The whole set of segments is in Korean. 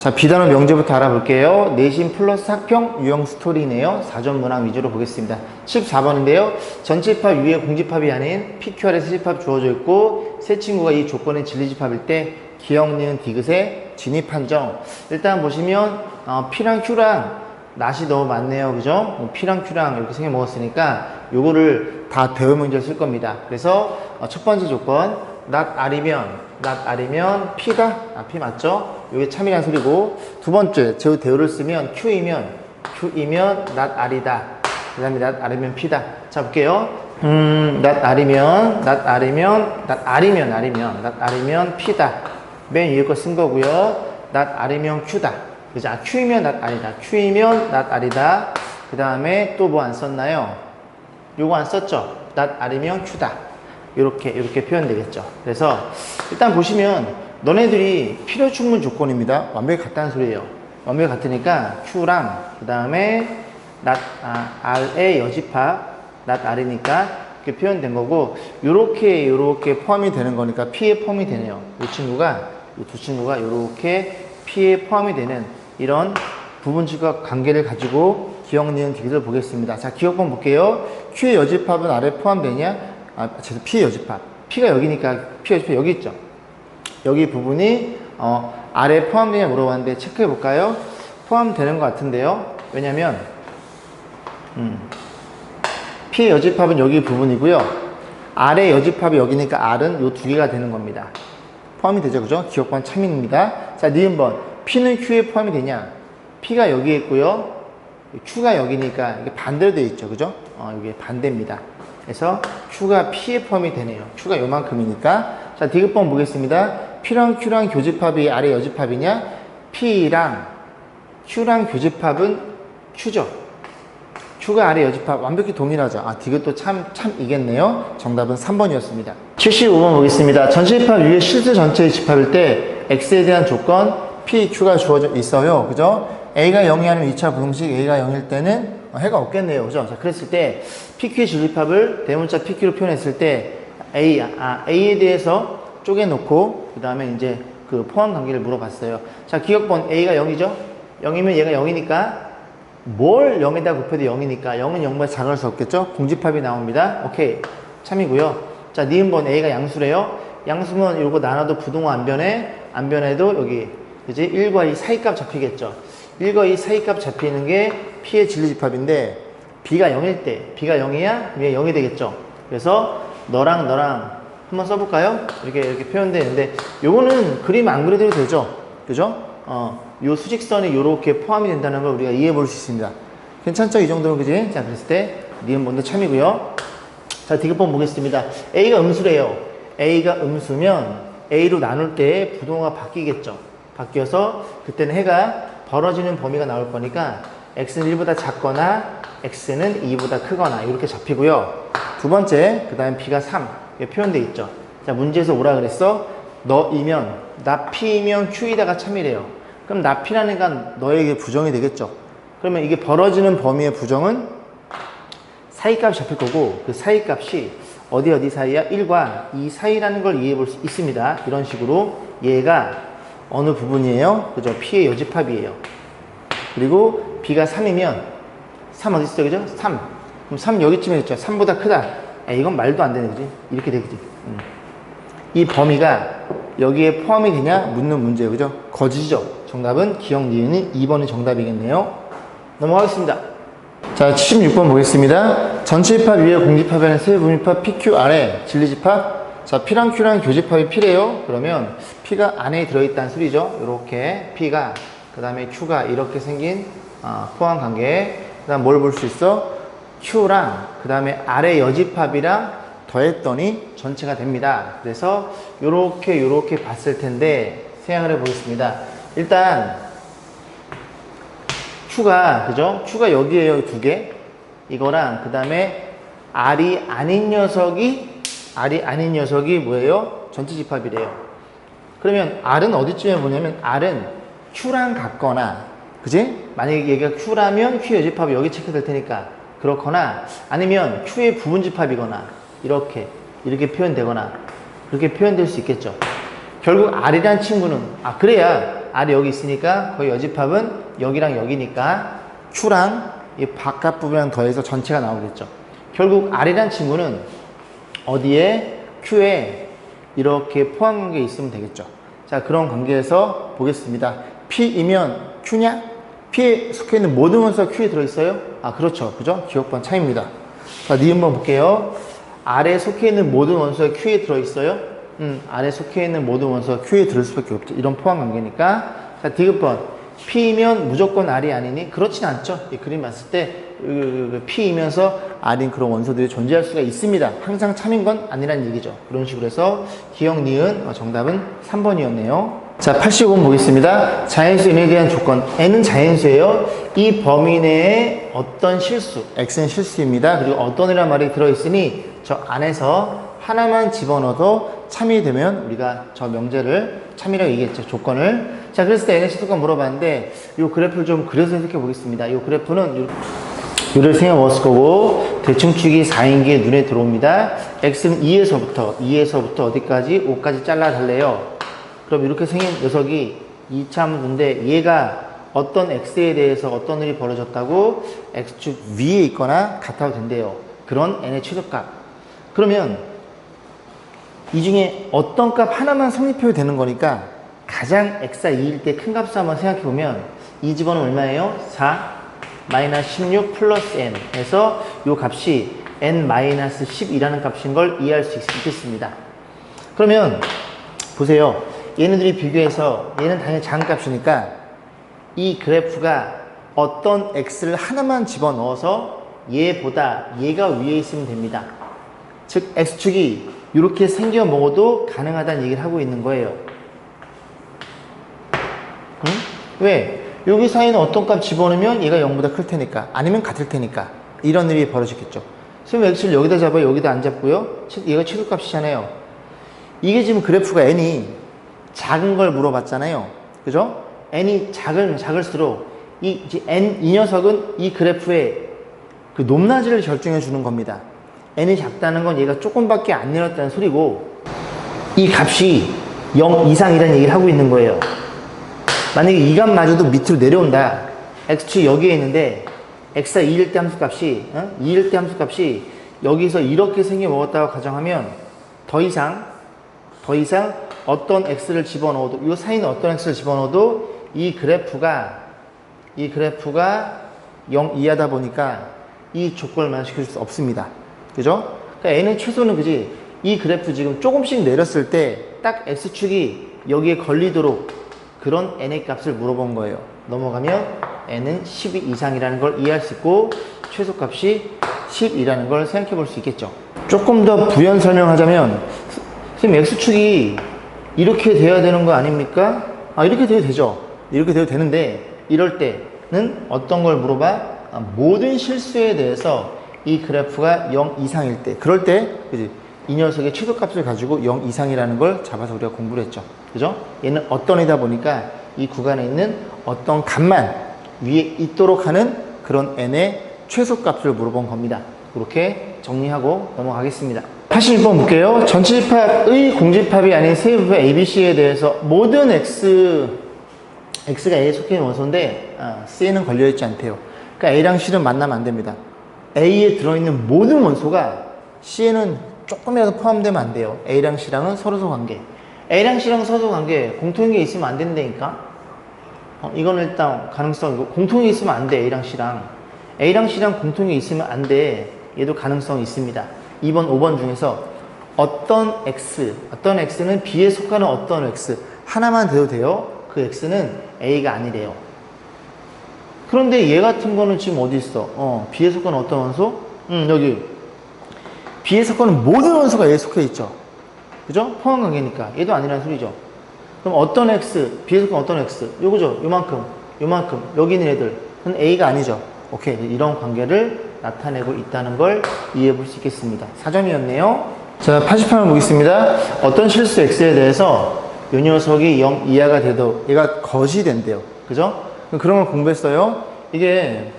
자, 비단원 명제부터 알아볼게요. 내신 플러스 학평 유형 스토리네요. 4전 문항 위주로 보겠습니다. 14번인데요. 전치합 위에 공집합이 아닌 PQR에 세집합 주어져 있고 세 친구가 이 조건의 진리집합일 때 기억, 니은, 디귿의 진입 판정. 일단 보시면 P랑 Q랑 낫이 너무 많네요. 그죠? P랑 Q랑 이렇게 생겨 먹었으니까 요거를 다 대응 문제를 쓸 겁니다. 그래서 첫 번째 조건 낫 R이면 P가 P 맞죠? 이게 참이란 소리고, 두 번째 제우 대우를 쓰면 Q이면 낫 R이다. 그 다음에 낫 R이면 P다. 자 볼게요. 낫 R이면 P다. 맨 위에 거 쓴 거고요. 낫 R이면 Q다. 그죠? Q이면 낫 R이다. Q이면 낫 R이다. 그 다음에 또 뭐 안 썼나요? 요거 안 썼죠? 낫 R이면 Q다. 이렇게 표현되겠죠. 그래서 일단 보시면 너네들이 필요 충분 조건입니다. 완벽히 같다는 소리예요. 완벽히 같으니까 Q랑 그 다음에 R의 여집합 낫 R이니까 이렇게 표현된 거고, 요렇게 포함이 되는 거니까 P에 포함이 되네요. 이 두 친구가 요렇게 P에 포함이 되는 이런 부분식과 관계를 가지고 기억, 니은, 디귿을 보겠습니다. 자, 기억번 볼게요. Q의 여집합은 R에 포함되냐? P의 여집합. P가 여기니까 P 여집합 여기 있죠. 여기 부분이 R에 포함되냐 물어봤는데 체크해 볼까요? 포함되는 것 같은데요. 왜냐면 P의 여집합은 여기 부분이고요. R의 여집합이 여기니까 R은 요 두 개가 되는 겁니다. 포함이 되죠. 그죠? 기억번 참입니다. 자, 니은번. P는 Q에 포함이 되냐? P가 여기에 있고요. Q가 여기니까 이게 반대로 되어 있죠. 그죠? 이게 반대입니다. 그래서 Q가 P에 포함이 되네요. Q가 요만큼이니까. 자, 디귿번 보겠습니다. P랑 Q랑 교집합이 R의 여집합이냐? P랑 Q랑 교집합은 Q죠. Q가 R의 여집합 완벽히 동일하죠. 디귿도 참 이겠네요. 정답은 3번이었습니다. 75번 보겠습니다. 전치집합 위에 실수 전체의 집합일 때 X에 대한 조건 P, Q가 주어져 있어요. 그죠? A가 0이 아니면 2차 부등식 A가 0일 때는 해가 없겠네요. 그죠? 자, 그랬을 때 PQ의 진리집합을 대문자 PQ로 표현했을 때 A에 대해서 쪼개놓고 그 다음에 이제 그 포함 관계를 물어봤어요. 자, 기억번 A가 0이죠? 0이면 얘가 0이니까 뭘 0에다 곱해도 0이니까 0은 0보다 작을 수 없겠죠? 공집합이 나옵니다. 오케이. 참이고요. 자, 니은번 A가 양수래요. 양수면 이거 나눠도 부동호 안 변해도 여기 그지? 1과 2 사이값 잡히겠죠? 1과 2 사이값 잡히는 게 P의 진리집합인데 B가 0일 때 B가 0이야? 위에 0이 되겠죠? 그래서 너랑 한번 써볼까요? 이렇게 표현되는데 요거는 그림 안 그려도 되죠? 그죠? 요 수직선이 요렇게 포함이 된다는 걸 우리가 이해해 볼 수 있습니다. 괜찮죠? 이 정도는 그지? 자, 그랬을 때 니은 먼저 참이고요. 자, 디귿번 보겠습니다. A가 음수래요. A가 음수면 A로 나눌 때 부동호가 바뀌겠죠? 바뀌어서 그때는 해가 벌어지는 범위가 나올 거니까 X는 1보다 작거나 X는 2보다 크거나 이렇게 잡히고요. 두 번째, 그 다음에 B가 3 이렇게 표현되어 있죠. 자, 문제에서 뭐라 그랬어? 너이면 나 P이면 Q이다가 참이래요. 그럼 나 P라는 건 너에게 부정이 되겠죠. 그러면 이게 벌어지는 범위의 부정은 사이값이 잡힐 거고 그 사이값이 어디 사이야? 1과 2 사이라는 걸 이해해 볼 수 있습니다. 이런 식으로 얘가 어느 부분이에요? 그죠? P의 여집합이에요. 그리고 B가 3이면 3 어디 있어? 그죠? 3. 그럼 3 여기쯤에 있죠. 3보다 크다. 이건 말도 안 되는 거지. 이렇게 되겠지. 이 범위가 여기에 포함이 되냐 묻는 문제예요. 그죠? 거지죠. 정답은 기억 니은이 2번이 정답이겠네요. 넘어가겠습니다. 자, 76번 보겠습니다. 전치집합 위에 공집합에는 세 분집합 PQ 아래 진리집합. 자, P랑 Q랑 교집합이 P래요. 그러면 P가 안에 들어있다는 소리죠. 이렇게 P가 그 다음에 Q가 이렇게 생긴 포함 관계. 그 다음 뭘 볼 수 있어? Q랑 그 다음에 아래 여집합이랑 더했더니 전체가 됩니다. 그래서 요렇게 봤을 텐데 생각을 해보겠습니다. 일단 Q가 그죠? Q가 여기에요. 두 개. 이거랑 그 다음에 R이 아닌 녀석이 뭐예요? 전체 집합이래요. 그러면 R은 어디쯤에 보냐면 R은 Q랑 같거나 그지? 만약에 얘가 Q라면 Q 여집합이 여기 체크될 테니까 그렇거나 아니면 Q의 부분집합이거나 이렇게 표현되거나 그렇게 표현될 수 있겠죠. 결국 R이란 친구는 그래야 R이 여기 있으니까 거의 여집합은 여기랑 여기니까 Q랑 이 바깥 부분이랑 더해서 전체가 나오겠죠. 결국 R이란 친구는 어디에? Q에 이렇게 포함관계 있으면 되겠죠. 자, 그런 관계에서 보겠습니다. P이면 Q냐? P에 속해 있는 모든 원소가 Q에 들어있어요? 아, 그렇죠. 그죠? 기억반 차이입니다. 자, 한번 볼게요. R에 속해 있는 모든 원소가 Q에 들어있어요? R에 속해 있는 모든 원소가 Q에 들을 수밖에 없죠. 이런 포함 관계니까. 자, 디귿번. P이면 무조건 R이 아니니? 그렇진 않죠. 이 그림 봤을 때 P이면서 R인 그런 원소들이 존재할 수가 있습니다. 항상 참인 건 아니란 얘기죠. 그런 식으로 해서 기억, 니은, 정답은 3번이었네요. 자, 85번 보겠습니다. 자연수 n에 대한 조건. n은 자연수예요. 이 범위 내에 어떤 실수, x는 실수입니다. 그리고 어떤이란 말이 들어있으니 저 안에서 하나만 집어넣어도 참이 되면 우리가 저 명제를 참이라고 얘기했죠. 조건을. 자, 그랬을 때 n의 실수가 물어봤는데 이 그래프를 좀 그려서 해석해 보겠습니다. 이 그래프는 요를 생각해 먹었을 거고 대충축이 4인기에 눈에 들어옵니다. x는 2에서부터 어디까지? 5까지 잘라 달래요. 그럼 이렇게 생긴 녀석이 2차 함수인데 얘가 어떤 x에 대해서 어떤 일이 벌어졌다고? x축 위에 있거나 같아도 된대요. 그런 n의 최소값. 그러면 이 중에 어떤 값 하나만 성립해도 되는 거니까 가장 x가 2일 때 큰 값을 한번 생각해 보면 이 집어는 얼마예요? 4 마이너스 16 플러스 n 해서 이 값이 n 마이너스 10이라는 값인 걸 이해할 수 있겠습니다. 그러면 보세요. 얘네들이 비교해서 얘는 당연히 작은 값이니까 이 그래프가 어떤 x를 하나만 집어넣어서 얘보다 얘가 위에 있으면 됩니다. 즉 x축이 이렇게 생겨 먹어도 가능하다는 얘기를 하고 있는 거예요. 응? 왜? 여기 사이는 어떤 값 집어넣으면 얘가 0보다 클 테니까 아니면 같을 테니까 이런 일이 벌어지겠죠. 선생님 x를 여기다 잡아요? 여기다 안 잡고요? 얘가 최소값이잖아요. 이게 지금 그래프가 n이 작은 걸 물어봤잖아요. 그죠? n이 작을수록 이 녀석은 이 그래프의 그 높낮이를 결정해 주는 겁니다. n이 작다는 건 얘가 조금밖에 안 내렸다는 소리고 이 값이 0 이상이라는 얘기를 하고 있는 거예요. 만약에 이 값마저도 밑으로 내려온다. x축이 여기에 있는데 x가 2일 때 함수값이 2일 때 함수값이 여기서 이렇게 생겨 먹었다고 가정하면 더 이상 어떤 x를 집어넣어도 이 사이는 어떤 x를 집어넣어도 이 그래프가 0 이하다 보니까 이 조건을 만족시킬 수 없습니다. 그죠? 그러니까 n의 최소는 그지? 이 그래프 지금 조금씩 내렸을 때 딱 x축이 여기에 걸리도록 그런 n의 값을 물어본 거예요. 넘어가면 n은 12 이상이라는 걸 이해할 수 있고 최소값이 10이라는 걸 생각해 볼 수 있겠죠. 조금 더 부연 설명하자면 선생님 x축이 이렇게 돼야 되는 거 아닙니까? 아, 이렇게 돼도 되죠. 이렇게 돼도 되는데 이럴 때는 어떤 걸 물어봐? 모든 실수에 대해서 이 그래프가 0 이상일 때 그럴 때 그지? 이 녀석의 최소값을 가지고 0 이상이라는 걸 잡아서 우리가 공부를 했죠. 그죠? 얘는 어떤 이다 보니까 이 구간에 있는 어떤 값만 위에 있도록 하는 그런 n의 최소값을 물어본 겁니다. 그렇게 정리하고 넘어가겠습니다. 86번 볼게요. 전체 집합의 공집합이 아닌 세부분 ABC에 대해서 모든 X가 A에 속해 있는 원소인데 C에는 걸려있지 않대요. 그러니까 A랑 C는 만나면 안 됩니다. A에 들어있는 모든 원소가 C에는 조금이라도 포함되면 안 돼요. A랑 C랑은 서로서 관계. A랑 C랑 서로서 관계 공통인 게 있으면 안 된다니까. 이거는 일단 가능성이고 공통이 있으면 안 돼. A랑 C랑 공통이 있으면 안 돼. 얘도 가능성이 있습니다. 2번, 5번 중에서 어떤 X는 B에 속하는 어떤 X 하나만 돼도 돼요. 그 X는 A가 아니래요. 그런데 얘 같은 거는 지금 어디 있어? B에 속하는 어떤 원소? 여기 B에 속하는 모든 원소가 A에 속해 있죠. 그죠? 포함 관계니까 얘도 아니라는 소리죠. 그럼 어떤 X, B에 속하는 어떤 X 요거죠. 요만큼 여기 있는 애들은 A가 아니죠. 오케이, 이런 관계를 나타내고 있다는 걸 이해해 볼 수 있겠습니다. 4점이었네요. 자, 88번 보겠습니다. 어떤 실수 X에 대해서 이 녀석이 0 이하가 돼도 얘가 거짓이 된대요. 그죠? 그런 걸 공부했어요. 이게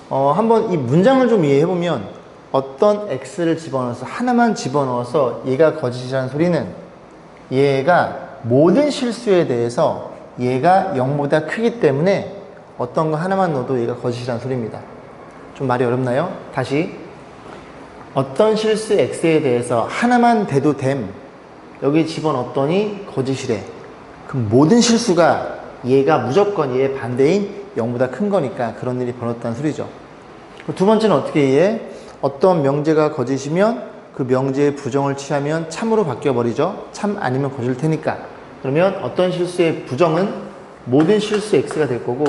한번 이 문장을 좀 이해해 보면 어떤 X를 집어넣어서 하나만 집어넣어서 얘가 거짓이라는 소리는 얘가 모든 실수에 대해서 얘가 0보다 크기 때문에 어떤 거 하나만 넣어도 얘가 거짓이라는 소리입니다. 좀 말이 어렵나요? 다시. 어떤 실수 x에 대해서 하나만 대도 됨. 여기 집어넣었더니 거짓이래. 그럼 모든 실수가 얘가 무조건 얘의 반대인 0보다 큰 거니까 그런 일이 벌어졌다는 소리죠. 두 번째는 어떻게 이해해? 어떤 명제가 거짓이면 그 명제의 부정을 취하면 참으로 바뀌어버리죠. 참 아니면 거짓일 테니까. 그러면 어떤 실수의 부정은 모든 실수 x가 될 거고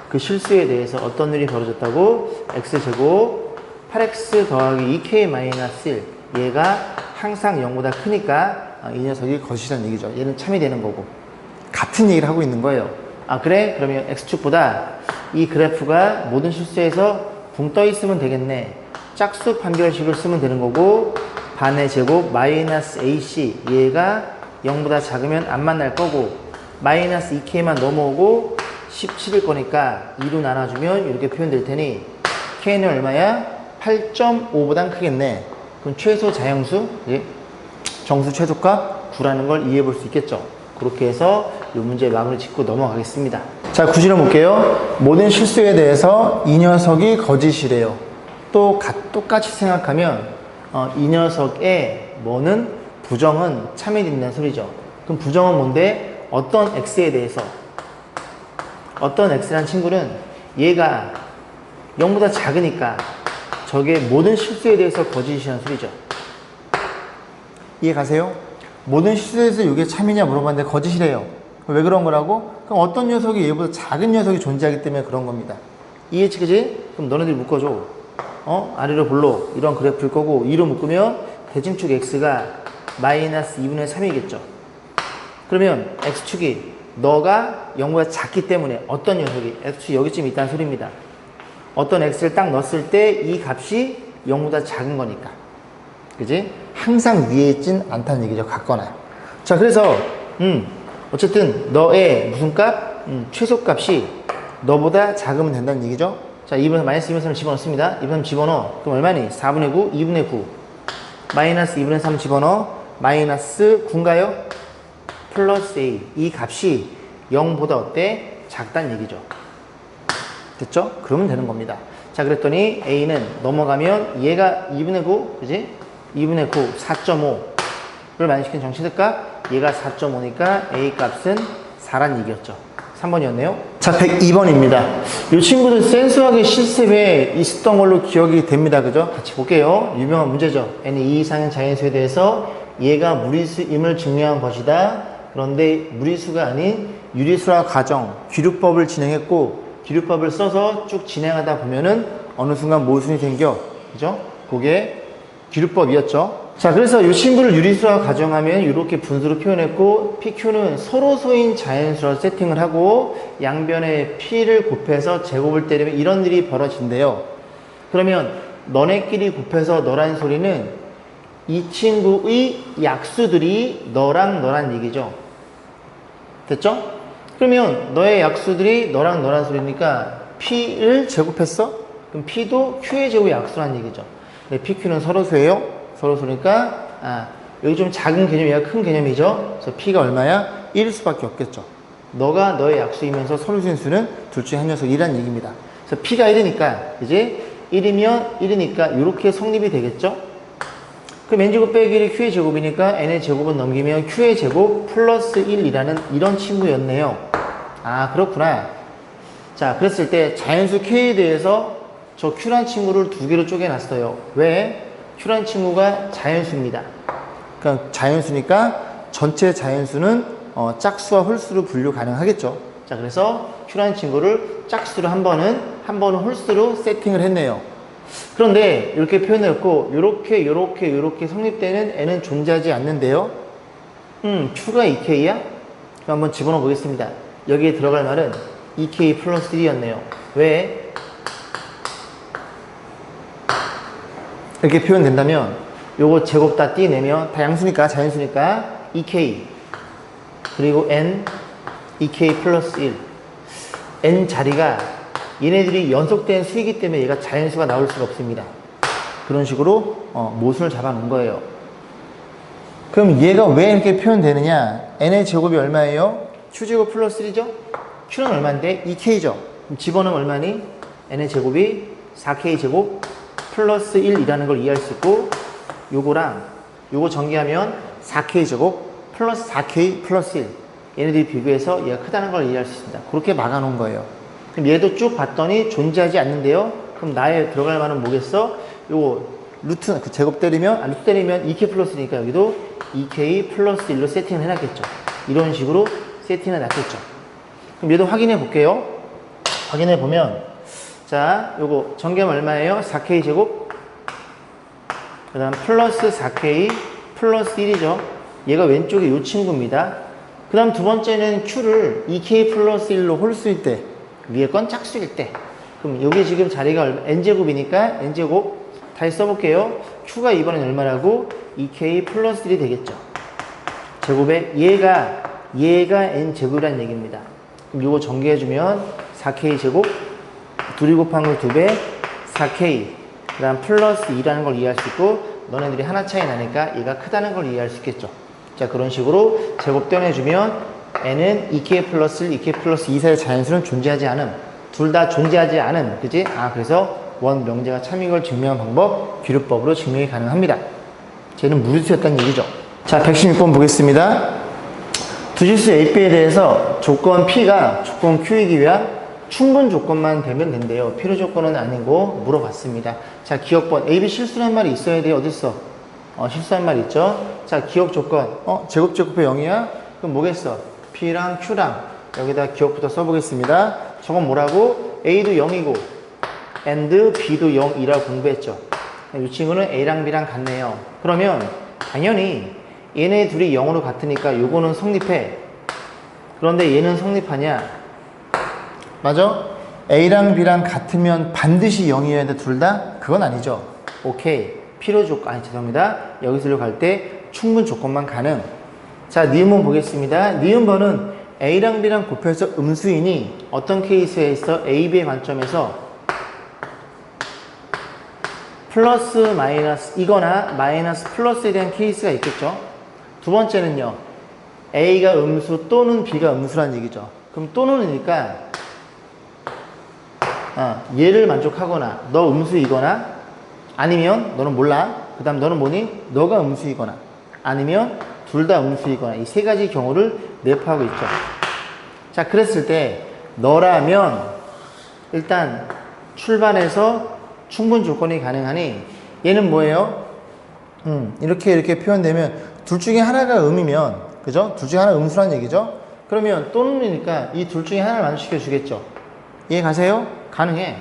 그 실수에 대해서 어떤 일이 벌어졌다고? x제곱 8x 더하기 2k-1 얘가 항상 0보다 크니까 이 녀석이 거짓이라는 얘기죠. 얘는 참이 되는 거고 같은 얘기를 하고 있는 거예요. 아 그래? 그러면 x축보다 이 그래프가 모든 실수에서 붕 떠 있으면 되겠네. 짝수 판별식을 쓰면 되는 거고 반의 제곱 마이너스 ac 얘가 0보다 작으면 안 만날 거고 마이너스 2k만 넘어오고 17일 거니까 2로 나눠주면 이렇게 표현될 테니 k는 얼마야? 8.5보단 크겠네. 그럼 최소 자형수 정수 최소값 9라는 걸 이해해 볼 수 있겠죠. 그렇게 해서 이 문제 마무리 짓고 넘어가겠습니다. 자, 9질문 볼게요. 모든 실수에 대해서 이 녀석이 거짓이래요. 또 똑같이 생각하면 이 녀석의 뭐는 부정은 참이 된다는 소리죠. 그럼 부정은 뭔데? 어떤 x에 대해서 어떤 x라는 친구는 얘가 0보다 작으니까 저게 모든 실수에 대해서 거짓이라는 소리죠. 이해 가세요? 모든 실수에 대해서 이게 참이냐 물어봤는데 거짓이래요. 왜 그런 거라고? 그럼 어떤 녀석이 얘보다 작은 녀석이 존재하기 때문에 그런 겁니다. 이해치 그지? 그럼 너네들이 묶어줘. 아래로 볼록 이런 그래프일 거고 2로 묶으면 대칭축 x가 마이너스 2분의 3이겠죠. 그러면 x축이 너가 0보다 작기 때문에 어떤 녀석이 x축이 여기쯤 있다는 소리입니다. 어떤 x를 딱 넣었을 때 이 값이 0보다 작은 거니까. 그지? 항상 위에 있진 않다는 얘기죠. 같거나. 자, 그래서 어쨌든 너의 무슨 값? 최소값이 너보다 작으면 된다는 얘기죠. 자, 2분의 마이너스 2분의 3을 집어넣습니다. 2분의 3 집어넣어. 그럼 얼마니? 4분의 9, 2분의 9. 마이너스 2분의 3 집어넣어. 마이너스 9인가요? 플러스 a. 이 값이 0보다 어때? 작다는 얘기죠. 됐죠? 그러면 되는 겁니다. 자, 그랬더니 a는 넘어가면 얘가 2분의 9, 그지? 2분의 9, 4.5를 많이 시킨 정치대값, 얘가 4.5니까 a 값은 4란 얘기였죠. 3번이었네요. 자, 102번입니다. 이 친구들 센수학의 실습에 있었던 걸로 기억이 됩니다. 그죠? 같이 볼게요. 유명한 문제죠. n이 2 이상의 자연수에 대해서 얘가 무리수임을 증명한 것이다. 그런데 무리수가 아닌 유리수학 과정, 기류법을 진행했고 기류법을 써서 쭉 진행하다 보면은 어느 순간 모순이 생겨. 그죠? 그게 기류법이었죠. 자, 그래서 이 친구를 유리수학 가정하면 이렇게 분수로 표현했고 PQ는 서로소인 자연수로 세팅을 하고 양변에 P를 곱해서 제곱을 때리면 이런 일이 벌어진대요. 그러면 너네끼리 곱해서 너란 소리는 이 친구의 약수들이 너랑 너란 얘기죠. 됐죠? 그러면 너의 약수들이 너랑 너란 소리니까 P를 제곱했어? 그럼 P도 Q의 제곱 약수란 얘기죠. 근데 PQ는 서로수예요. 서로수니까 여기 좀 작은 개념, 얘가 큰 개념이죠. 그래서 P가 얼마야? 1일 수밖에 없겠죠. 너가 너의 약수이면서 서로수인 수는 둘 중에 한 녀석이란 얘기입니다. 그래서 P가 1이니까 이제 1이면 1이니까 이렇게 성립이 되겠죠. 그럼 n제곱 빼기 1이 q의 제곱이니까 n의 제곱은 넘기면 q의 제곱 플러스 1이라는 이런 친구였네요. 아, 그렇구나. 자, 그랬을 때 자연수 k에 대해서 저 q란 친구를 두 개로 쪼개놨어요. 왜? q란 친구가 자연수입니다. 그러니까 자연수니까 전체 자연수는 짝수와 홀수로 분류 가능하겠죠. 자, 그래서 q란 친구를 짝수로 한 번은 홀수로 세팅을 했네요. 그런데 이렇게 표현했고 요렇게 성립되는 n은 존재하지 않는데요. q가 2k야? 그럼 한번 집어넣어 보겠습니다. 여기에 들어갈 말은 2k 플러스 1이었네요. 왜? 이렇게 표현된다면 요거 제곱 다 띄내면 다 양수니까 자연수니까 2k 그리고 n 2k 플러스 1 n 자리가 얘네들이 연속된 수이기 때문에 얘가 자연수가 나올 수가 없습니다. 그런 식으로 모순을 잡아놓은 거예요. 그럼 얘가 왜 이렇게 표현되느냐? n의 제곱이 얼마예요? Q제곱 플러스 1이죠? Q는 얼마인데? 2K죠? 그럼 집어넣으면 얼마니? N의 제곱이 4K제곱 플러스 1이라는 걸 이해할 수 있고, 요거랑 요거 전개하면 4K제곱 플러스 4K 플러스 1. 얘네들이 비교해서 얘가 크다는 걸 이해할 수 있습니다. 그렇게 막아놓은 거예요. 그럼 얘도 쭉 봤더니 존재하지 않는데요? 그럼 나에 들어갈 만은 뭐겠어? 요거 루트, 그 제곱 때리면, 루트 때리면 2K 플러스니까 여기도 2K 플러스 1로 세팅을 해놨겠죠. 이런 식으로 세팅을 해놨겠죠. 그럼 얘도 확인해 볼게요. 확인해 보면, 자, 요거 전개하면 얼마예요? 4K 제곱. 그 다음 플러스 4K 플러스 1이죠. 얘가 왼쪽에 요 친구입니다. 그 다음 두 번째는 Q를 2K 플러스 1로 홀수일 때, 위에 건 짝수일 때. 그럼 여기 지금 자리가 N제곱이니까 N제곱 다시 써볼게요. Q가 이번엔 얼마라고? 2K 플러스 1이 되겠죠. 제곱에 얘가 N제곱이라는 얘기입니다. 그럼 요거 전개해주면 4K 제곱, 둘이 곱한 걸 2배, 4K, 그 다음 플러스 2라는 걸 이해할 수 있고, 너네들이 하나 차이 나니까 얘가 크다는 걸 이해할 수 있겠죠. 자, 그런 식으로 제곱 떼내주면 N은 2K 플러스 1, 2K 플러스 2 사이의 자연수는 존재하지 않음. 둘 다 존재하지 않은, 그지? 아, 그래서 원 명제가 참인 걸 증명한 방법, 비례법으로 증명이 가능합니다. 쟤는 무리수였다는 얘기죠. 자, 116번 보겠습니다. 두지수 AP에 대해서 조건 P가 조건 Q이기 위한 충분 조건만 되면 된대요. 필요 조건은 아니고 물어봤습니다. 자, 기억번. AB 실수란 말이 있어야 돼요. 어딨어? 실수한 말 있죠? 자, 기억 조건. 제곱제곱표 0이야? 그럼 뭐겠어? P랑 Q랑 여기다 기억부터 써보겠습니다. 저건 뭐라고? A도 0이고 and B도 0이라고 공부했죠. 이 친구는 A랑 B랑 같네요. 그러면 당연히 얘네 둘이 0으로 같으니까 요거는 성립해. 그런데 얘는 성립하냐? 맞아? A랑 B랑 같으면 반드시 0이어야 돼, 둘 다? 그건 아니죠. 오케이. 필요 조건, 아니, 죄송합니다. 여기서 갈 때 충분 조건만 가능. 자, 니은번 보겠습니다. 니은번은 A랑 B랑 곱해서 음수이니 어떤 케이스에 있어? A, B의 관점에서 플러스 마이너스 이거나 마이너스 플러스에 대한 케이스가 있겠죠. 두 번째는요, A가 음수 또는 B가 음수란 얘기죠. 그럼 또는이니까 얘를 만족하거나 너 음수이거나 아니면 너는 몰라. 그 다음 너는 뭐니? 너가 음수이거나 아니면 둘 다 음수이거나 이 세 가지 경우를 내포하고 있죠. 자, 그랬을 때 너라면 일단 출발해서 충분 조건이 가능하니 얘는 뭐예요? 이렇게 표현되면 둘 중에 하나가 음이면, 그죠? 둘 중에 하나 음수란 얘기죠? 그러면 또는이니까 이 둘 중에 하나를 만족시켜 주겠죠. 이해 가세요? 가능해.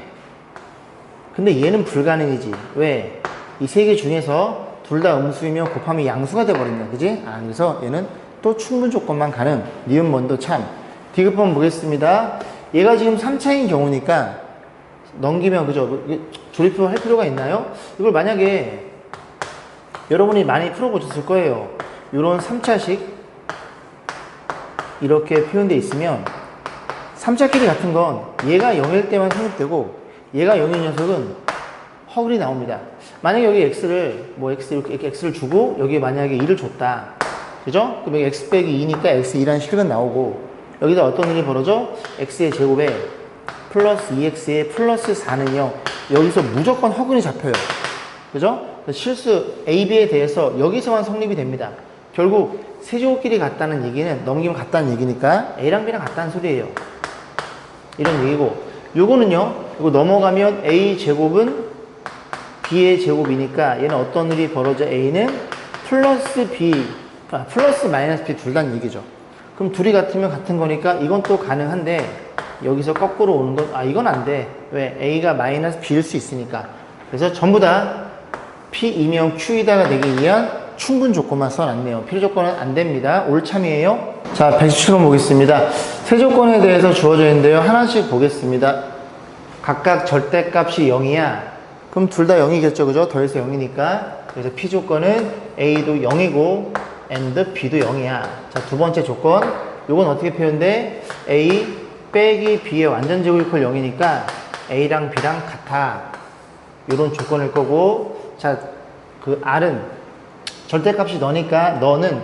근데 얘는 불가능이지. 왜? 이 세 개 중에서 둘 다 음수이면 곱하면 양수가 돼버린다. 그지? 그래서 얘는 또 충분 조건만 가능. 니은 먼저 참. 디귿번 보겠습니다. 얘가 지금 3차인 경우니까 넘기면, 그죠? 조립표 할 필요가 있나요? 이걸 만약에 여러분이 많이 풀어보셨을 거예요. 이런 3차식 이렇게 표현되어 있으면 3차끼리 같은 건 얘가 0일 때만 성립되고 얘가 0인 녀석은 허울이 나옵니다. 만약에 여기 x를 이렇게 x를 주고 여기에 만약에 2를 줬다. 그죠? 그럼 여기 x 빼기 2니까 x2라는 식은 나오고 여기다 어떤 일이 벌어져? x의 제곱에 플러스 2x에 플러스 4는 0. 여기서 무조건 허근이 잡혀요. 그죠? 실수 a, b에 대해서 여기서만 성립이 됩니다. 결국 세제곱끼리 같다는 얘기는 넘기면 같다는 얘기니까 a랑 b랑 같다는 소리예요. 이런 얘기고, 요거는요, 이거 넘어가면 a 제곱은 b의 제곱이니까 얘는 어떤 일이 벌어져? a는 플러스 b, 플러스 마이너스 b 둘 다는 얘기죠. 그럼 둘이 같으면 같은 거니까 이건 또 가능한데 여기서 거꾸로 오는 건 이건 안 돼. 왜? a가 마이너스 b일 수 있으니까. 그래서 전부 다 p이면 q이다가 되기 위한 충분 조건만 써놨네요. 필요 조건은 안 됩니다. 올참이에요. 자, 117번 보겠습니다. 세 조건에 대해서 주어져 있는데요. 하나씩 보겠습니다. 각각 절대값이 0이야. 그럼 둘 다 0이겠죠. 그죠? 더해서 0이니까. 그래서 p 조건은 a도 0이고 and b도 0이야. 자, 두 번째 조건. 요건 어떻게 표현돼? a 빼기 b의 완전 제곱 이퀄 0이니까 a랑 b랑 같아. 요런 조건일 거고, 자, 그 r은 절대값이 너니까 너는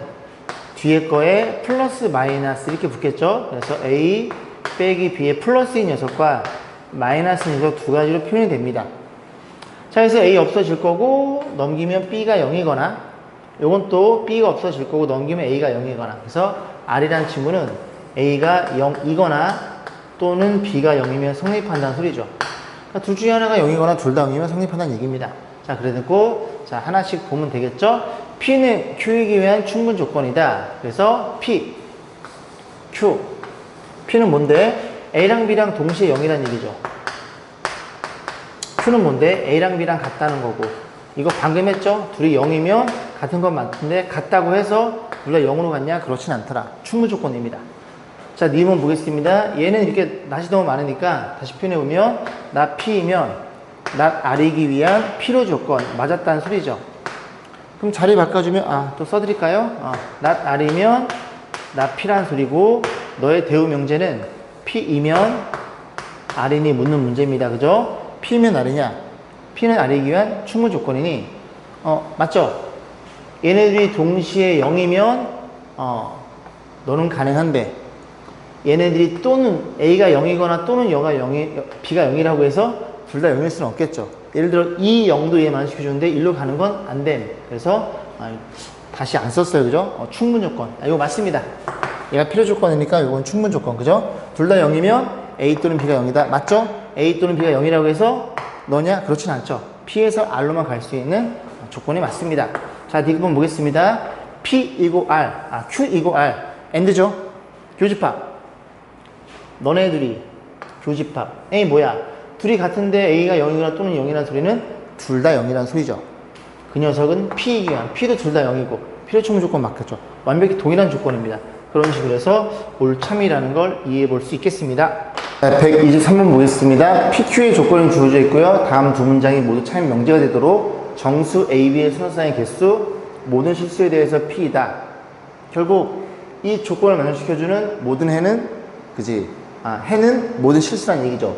뒤에 거에 플러스 마이너스 이렇게 붙겠죠. 그래서 A 빼기 B의 플러스인 녀석과 마이너스인 녀석 두 가지로 표현이 됩니다. 자, 그래서 A 없어질 거고 넘기면 B가 0이거나 요건 또 B가 없어질 거고 넘기면 A가 0이거나 그래서 R이라는 친구는 A가 0이거나 또는 B가 0이면 성립한다는 소리죠. 그러니까 둘 중에 하나가 0이거나 둘 다 0이면 성립한다는 얘기입니다. 자, 그래놓고 자 하나씩 보면 되겠죠. P는 Q이기 위한 충분 조건이다. 그래서 P, Q. P는 뭔데? A랑 B랑 동시에 0이라는 얘기죠. Q는 뭔데? A랑 B랑 같다는 거고. 이거 방금 했죠? 둘이 0이면 같은 건 맞는데 같다고 해서 둘 다 0으로 같냐? 그렇진 않더라. 충분 조건입니다. 자, 니은 보겠습니다. 얘는 이렇게 낫이 너무 많으니까 다시 표현해보면 나 P이면 나 R이기 위한 필요 조건 맞았다는 소리죠. 그럼 자리 바꿔주면 또 써드릴까요? 나 R이면 나 P란 소리고 너의 대우 명제는 P이면 R이니 묻는 문제입니다. 그죠? P면 R이냐? P는 R이기 위한 충분 조건이니 맞죠? 얘네들이 동시에 0이면 너는 가능한데 얘네들이 또는 A가 0이거나 또는 B가 0이라고 해서 둘 다 0일 수는 없겠죠. 예를 들어 이 0도 얘 만족해주는데 1로 가는 건 안 됨. 그래서 다시 안 썼어요. 그죠? 충분 조건. 이거 맞습니다. 얘가 필요 조건이니까 이건 충분 조건. 그죠? 둘 다 0이면 A 또는 B가 0이다. 맞죠? A 또는 B가 0이라고 해서 너냐? 그렇진 않죠. P에서 R로만 갈 수 있는 조건이 맞습니다. 자, D번 보겠습니다. P 이고 R, Q 이고 R. AND죠? 교집합. 너네들이 교집합. A 뭐야? 둘이 같은데 A가 0이거나 또는 0이라는 소리는 둘 다 0이라는 소리죠. 그 녀석은 P이기 위한 P도 둘 다 0이고 필요 충분 조건 맞겠죠. 완벽히 동일한 조건입니다. 그런 식으로 해서 올참이라는 걸 이해해 볼 수 있겠습니다. 123번 보겠습니다. PQ의 조건이 주어져 있고요. 다음 두 문장이 모두 참임 명제가 되도록 정수 AB의 순서상의 개수 모든 실수에 대해서 P이다. 결국 이 조건을 만족시켜주는 모든 해는 그지? 해는 모든 실수란 얘기죠.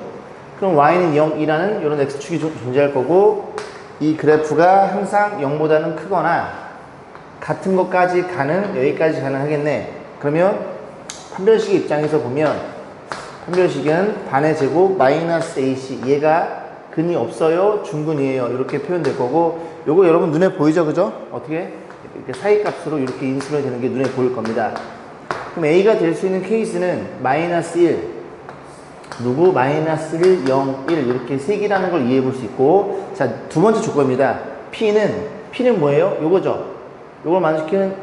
그럼 y는 0이라는 이런 x축이 존재할 거고 이 그래프가 항상 0보다는 크거나 같은 것까지 가는 여기까지 가능하겠네. 그러면 판별식의 입장에서 보면 판별식은 반의 제곱 마이너스 AC 얘가 근이 없어요 중근이에요 이렇게 표현될 거고 요거 여러분 눈에 보이죠 그죠? 어떻게? 이렇게 사이값으로 이렇게 인수분해 되는 게 눈에 보일 겁니다. 그럼 A가 될 수 있는 케이스는 마이너스 1 누구? 마이너스 1, 0, 1 이렇게 색이라는 걸 이해해 볼 수 있고 자, 두 번째 조건입니다. P는 뭐예요? 요거죠. 요걸 만족시키는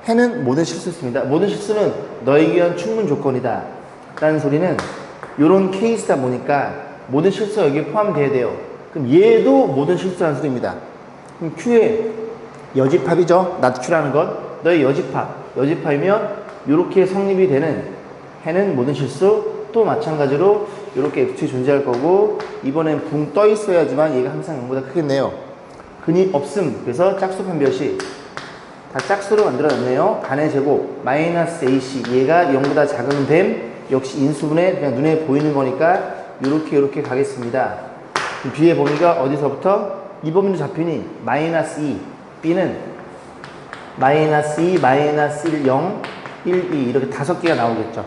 해는 모든 실수입니다. 모든 실수는 너에게 위한 충분 조건이다 라는 소리는 요런 케이스다 보니까 모든 실수가 여기에 포함되어야 돼요. 그럼 얘도 모든 실수라는 소리입니다. 그럼 Q의 여집합이죠. not Q라는 건 너의 여집합이면 요렇게 성립이 되는 해는 모든 실수 또 마찬가지로 이렇게 F축이 존재할 거고 이번엔 붕 떠 있어야지만 얘가 항상 0보다 크겠네요. 근이 없음. 그래서 짝수 판별식 다 짝수로 만들어놨네요. 반의 제곱 마이너스 AC 얘가 0보다 작은 뱀 역시 인수분해 그냥 눈에 보이는 거니까 이렇게 가겠습니다. B의 범위가 어디서부터? 이 범위로 잡히니 마이너스 2 B는 마이너스 2, 마이너스 1, 0, 1, 2 이렇게 5개가 나오겠죠.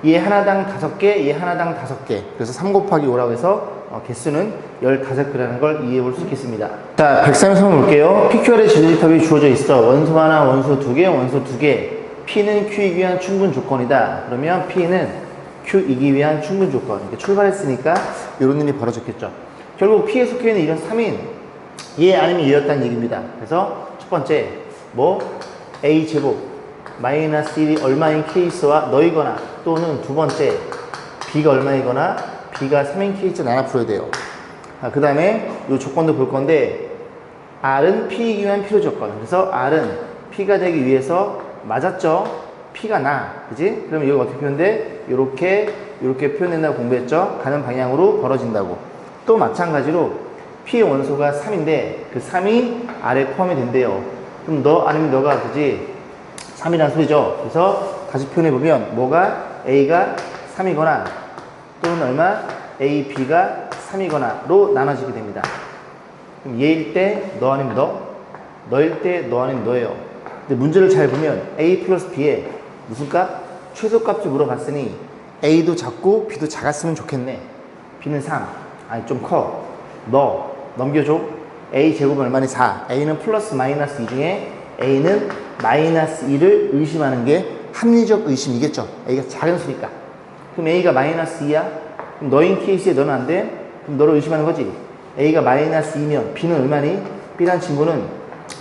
얘 하나당 5개, 얘 하나당 5개. 그래서 3 곱하기 5라고 해서 개수는 15개라는 걸 이해해 볼 수 있겠습니다. 자, 133번 볼게요. PQR의 진리집합이 주어져 있어. 원소 하나, 원소 2개, 원소 2개. P는 Q이기 위한 충분 조건이다. 그러면 P는 Q이기 위한 충분 조건. 이렇게 출발했으니까 이런 일이 벌어졌겠죠. 결국 P에 속해 있는 이런 3인 얘 아니면 얘였다는 얘기입니다. 그래서 첫 번째 A 제곱 마이너스 1이 얼마인 케이스와 너이거나 또는 두 번째 B가 얼마이거나 B가 3인 케이스 나눠 풀어야 돼요. 그 다음에 이 조건도 볼 건데 R은 P이기 위한 필요 조건. 그래서 R은 P가 되기 위해서 맞았죠? P가 나. 그지? 그러면 이거 어떻게 표현돼? 이렇게 표현된다고 공부했죠? 가는 방향으로 벌어진다고. 또 마찬가지로 P의 원소가 3인데 그 3이 R에 포함이 된대요. 그럼 너 아니면 너가 그지? 3이라는 소리죠. 그래서 다시 표현해보면 뭐가 A가 3이거나 또는 얼마 A, B가 3이거나로 나눠지게 됩니다. 그럼 얘일 때 너 아니면 너, 너일 때 너 아니면 너예요. 근데 문제를 잘 보면 A 플러스 B에 무슨 값? 최소값을 물어봤으니 A도 작고 B도 작았으면 좋겠네. B는 3. 아니 좀 커. 너 넘겨줘. A 제곱은 얼마니? 4. A는 플러스 마이너스 2 중에 A는 마이너스 2를 의심하는 게 합리적 의심이겠죠. A가 작은 수니까. 그럼 A가 마이너스 2야? 그럼 너인 케이스에 너는 안 돼? 그럼 너를 의심하는 거지. A가 마이너스 2면 B는 얼마니? B란 친구는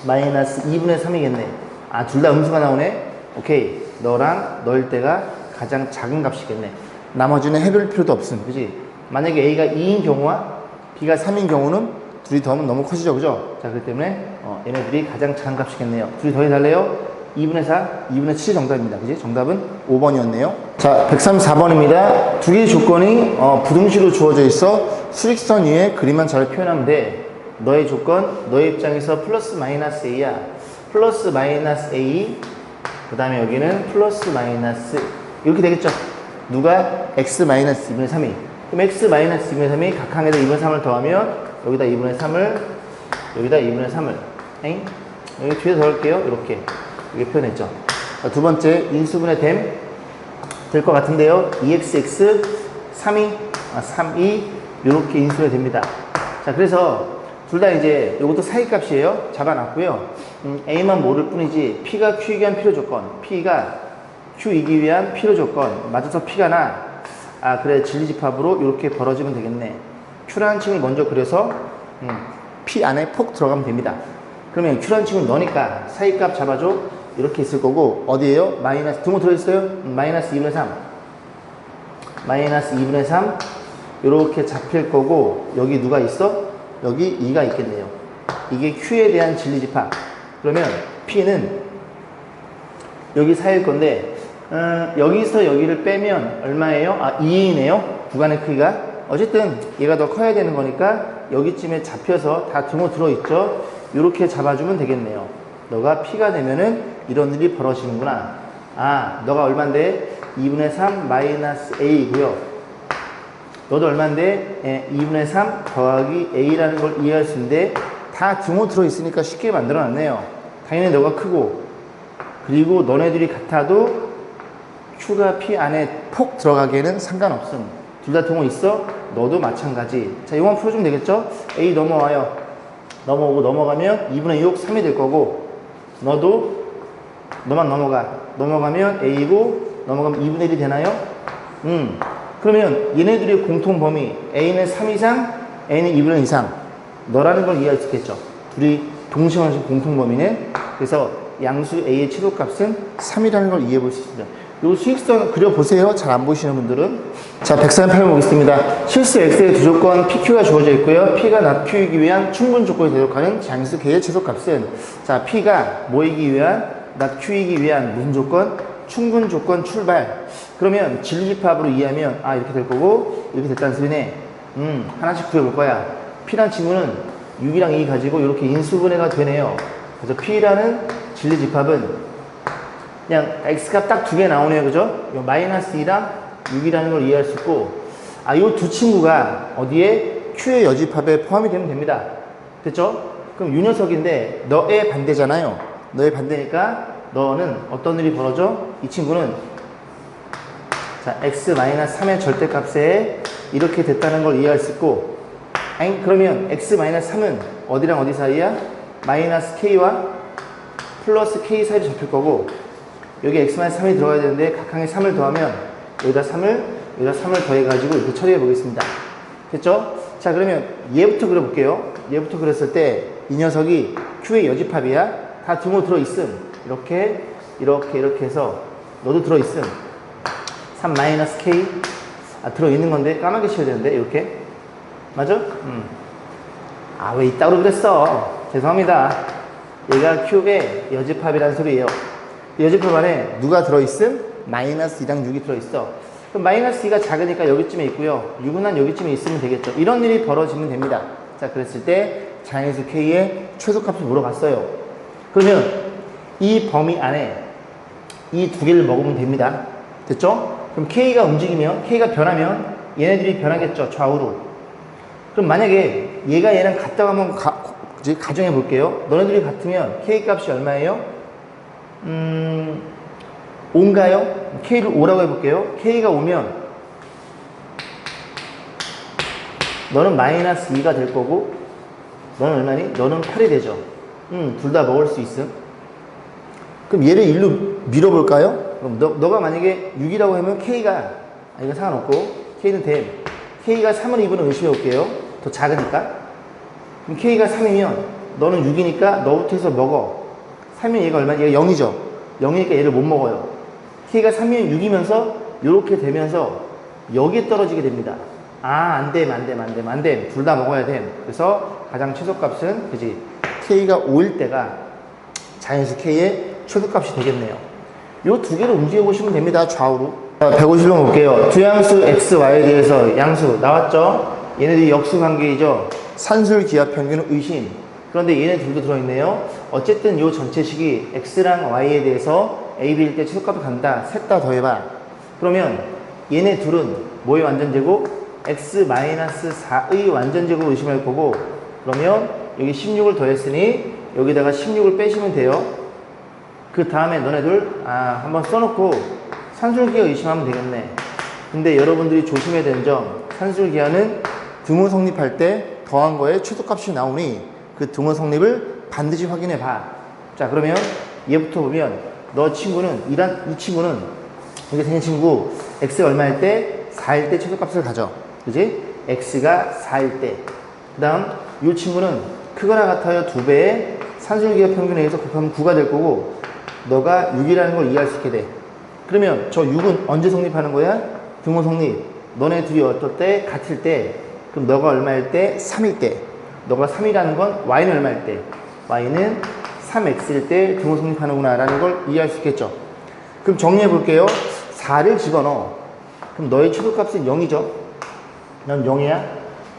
마이너스 2분의 3이겠네. 아, 둘 다 음수가 나오네? 오케이. 너랑 너일 때가 가장 작은 값이겠네. 나머지는 해볼 필요도 없음. 그지? 만약에 A가 2인 경우와 B가 3인 경우는 둘이 더하면 너무 커지죠. 그죠? 자, 그렇기 때문에 얘네들이 가장 작은 값이겠네요. 둘이 더해달래요? 2분의 4, 2분의 7이 정답입니다. 그지? 정답은 5번이었네요. 자, 134번입니다. 두 개의 조건이 부등식으로 주어져 있어 수직선 위에 그림만 잘 표현하면 돼. 너의 조건, 너의 입장에서 플러스 마이너스 A야. 플러스 마이너스 A, 그 다음에 여기는 플러스 마이너스 이렇게 되겠죠. 누가 x 마이너스 2분의 3이. 그럼 x 마이너스 2분의 3이 각 항에다 2분의 3을 더하면 여기다 2분의 3을 여기다 2분의 3을 여기 뒤에 더할게요. 이렇게 표현했죠. 두 번째 인수분해 됨 될 것 같은데요. 2xx 3이 3이 이렇게 인수분해 됩니다. 자, 그래서 둘 다 이제 이것도 사이값이에요. 잡아놨고요. A만 모를 뿐이지 P가 Q이기 위한 필요 조건, P가 Q이기 위한 필요 조건 맞아서 P가 나. 아, 그래, 진리집합으로 이렇게 벌어지면 되겠네. Q라는 층을 먼저 그려서 P 안에 폭 들어가면 됩니다. 그러면 Q라는 층을 넣으니까 사이값 잡아줘. 이렇게 있을 거고, 어디에요? 마이너스 등호 들어있어요? 마이너스 2분의 3 마이너스 2분의 3 이렇게 잡힐 거고, 여기 누가 있어? 여기 2가 있겠네요. 이게 Q에 대한 진리집합. 그러면 P는 여기 사이일 건데 여기서 여기를 빼면 얼마예요? 아, 2이네요. 구간의 크기가. 어쨌든 얘가 더 커야 되는 거니까 여기쯤에 잡혀서 다 등호 들어있죠. 이렇게 잡아주면 되겠네요. 너가 P가 되면은 이런 일이 벌어지는구나. 아, 너가 얼만데? 2분의 3 마이너스 A이고요. 너도 얼만데? 2분의 3 더하기 A라는 걸 이해할 수 있는데 다 등호 들어있으니까 쉽게 만들어놨네요. 당연히 너가 크고, 그리고 너네들이 같아도 Q가 P 안에 폭 들어가기에는 상관없음. 둘 다 등호 있어? 너도 마찬가지. 자, 이거만 풀어주면 되겠죠? A 넘어와요. 넘어오고 넘어가면 2분의 6, 3이 될 거고, 너만 넘어가면 A고, 넘어가면 2분의 1이 되나요? 그러면 얘네들의 공통 범위, A는 3 이상, A는 2분의 1 이상. 너라는 걸 이해할 수 있겠죠? 둘이 동시에 공통 범위네. 그래서 양수 A의 최소값은 3이라는 걸 이해해 볼 수 있습니다. 요 수익선 그려보세요. 잘 안 보시는 분들은. 자, 138번 보겠습니다. 실수 X의 두 조건 PQ가 주어져 있고요. P가 not Q이기 위한 충분 조건에 대적하는 장수 K의 최소값은, 자, P가 뭐이기 위한? not Q이기 위한 무슨 조건? 충분 조건 출발. 그러면 진리집합으로 이해하면 아, 이렇게 될 거고 이렇게 됐다는 소리네. 하나씩 그려볼 거야. P란 친구는 6이랑 2 가지고 이렇게 인수분해가 되네요. 그래서 P라는 진리집합은 그냥 X값 딱 두 개 나오네요. 그죠? 요 마이너스 2랑 6이라는 걸 이해할 수 있고, 아, 요 두 친구가 어디에? Q의 여집합에 포함이 되면 됩니다. 됐죠? 그럼 요 녀석인데 너의 반대잖아요. 너의 반대니까 너는 어떤 일이 벌어져? 이 친구는 자, x-3의 절대값에 이렇게 됐다는 걸 이해할 수 있고, 그러면 x-3은 어디랑 어디 사이야? 마이너스 k와 플러스 k 사이로 잡힐 거고, 여기 x-3이 들어가야 되는데 각항에 3을 더하면 여기다 3을 더해가지고 이렇게 처리해 보겠습니다. 됐죠? 자, 그러면 얘부터 그려볼게요. 얘부터 그렸을 때 이 녀석이 Q의 여집합이야. 다 등호 들어있음. 이렇게 해서 너도 들어있음. 3 마이너스 k 들어있는 건데 까맣게 칠해야 되는데 이렇게 맞아? 아, 왜 이따구로 그랬어? 죄송합니다. 얘가 Q의 여집합이라는 소리예요. 여집합 안에 누가 들어있음? 마이너스 2랑 6이 들어있어. 그럼 마이너스 2가 작으니까 여기쯤에 있고요. 6은 한 여기쯤에 있으면 되겠죠. 이런 일이 벌어지면 됩니다. 자, 그랬을 때 자연수 K의 최소값을 물어봤어요. 그러면 이 범위 안에 이 두 개를 먹으면 됩니다. 됐죠? 그럼 K가 움직이면, K가 변하면 얘네들이 변하겠죠. 좌우로. 그럼 만약에 얘가 얘랑 같다고 한번 가정해 볼게요. 너네들이 같으면 K 값이 얼마예요? 5인가요? K를 5라고 해볼게요. K가 5면 너는 마이너스 2가 될 거고 너는 얼마니? 너는 8이 되죠. 둘 다 먹을 수 있음. 그럼 얘를 1로 밀어볼까요? 그럼 너가 만약에 6이라고 하면 K가 이거 상관없고 K는 됨. K가 3을 2분의 의심해볼게요. 더 작으니까. 그럼 K가 3이면 너는 6이니까 너부터 해서 먹어. 3이면 얘가 얼마니? 얘가 0이죠. 0이니까 얘를 못 먹어요. K가 3이면 6이면서 이렇게 되면서 여기에 떨어지게 됩니다. 안됨. 둘 다 먹어야 됨. 그래서 가장 최소값은 그지 K가 5일 때가 자연수 K의 최소값이 되겠네요. 이 두 개를 움직여 보시면 됩니다. 좌우로. 150번 볼게요. 두 양수 x, y에 대해서 양수 나왔죠? 얘네들이 역수 관계이죠? 산술, 기하, 평균은 의심. 그런데 얘네 둘도 들어있네요. 어쨌든 이 전체식이 x랑 y에 대해서 a, b일 때 최소값을 간다. 셋 다 더해봐. 그러면 얘네 둘은 뭐의 완전제곱? x-4의 완전제곱을 의심할 거고, 그러면 여기 16을 더했으니 여기다가 16을 빼시면 돼요. 그 다음에 너네들 한번 써놓고 산술기하 의심하면 되겠네. 근데 여러분들이 조심해야 되는 점, 산술기하는 등호 성립할 때 더한 거에 최소값이 나오니 그 등호 성립을 반드시 확인해 봐. 자, 그러면 얘부터 보면 너 친구는 이 친구는 이렇게 생긴 친구 x가 얼마일 때? 4일 때 최소값을 가져. 그지? x가 4일 때. 그 다음 이 친구는 크거나 같아요 2배의 산술기하 평균에 의해서 곱하면 9가 될 거고 너가 6이라는 걸 이해할 수 있게 돼. 그러면 저 6은 언제 성립하는 거야? 등호 성립. 너네 둘이 어떨 때? 같을 때. 그럼 너가 얼마일 때? 3일 때. 너가 3이라는 건 y는 얼마일 때? y는 3x일 때 등호 성립하는구나 라는 걸 이해할 수 있겠죠. 그럼 정리해 볼게요. 4를 집어넣어. 그럼 너의 최소값은 0이죠. 넌 0이야.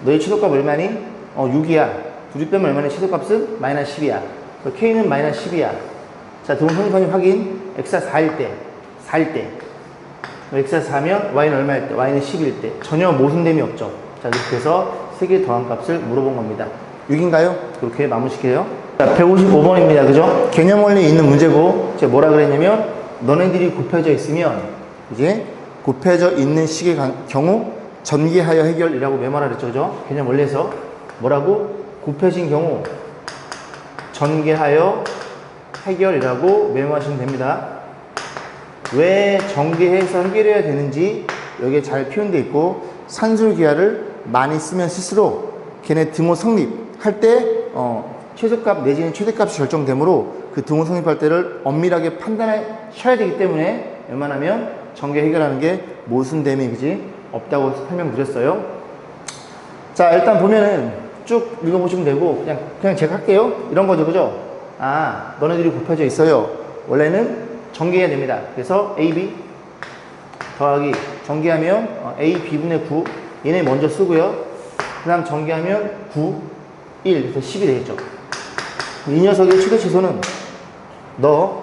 너의 최소값 얼마니? 6이야. 둘이 빼면 얼마니? 최소값은 마이너스 10이야. k는 마이너스 10이야. 자, 등호 성립하니 확인. x가 4일 때. 4일 때. x가 4면 y는 얼마일 때? y는 10일 때. 전혀 모순됨이 없죠. 자, 이렇게 해서 세 개 더한 값을 물어본 겁니다. 6인가요? 그렇게 마무시켜요. 자, 155번입니다. 그죠? 개념 원리에 있는 문제고, 제가 뭐라 그랬냐면, 너네들이 곱해져 있으면, 이제 곱해져 있는 식의 경우, 전개하여 해결이라고 메모하라 그랬죠. 그죠? 개념 원리에서 뭐라고? 곱해진 경우, 전개하여 해결이라고 메모하시면 됩니다. 왜 전개해서 해결해야 되는지 여기에 잘 표현되어 있고, 산술기하를 많이 쓰면 쓸수록 걔네 등호 성립할 때 최소값 내지는 최대값이 결정되므로 그 등호 성립할 때를 엄밀하게 판단하셔야 되기 때문에 웬만하면 전개 해결하는 게 모순됨이 그지 없다고 설명드렸어요. 자, 일단 보면은 쭉 읽어보시면 되고 그냥 제가 할게요. 이런 거죠, 그죠? 너네들이 곱해져 있어요. 원래는 전개해야 됩니다. 그래서 AB 더하기 전개하면 A B분의 9 얘네 먼저 쓰고요. 그 다음 전개하면 9, 1 그래서 10이 되겠죠. 이 녀석의 최대 치수는 너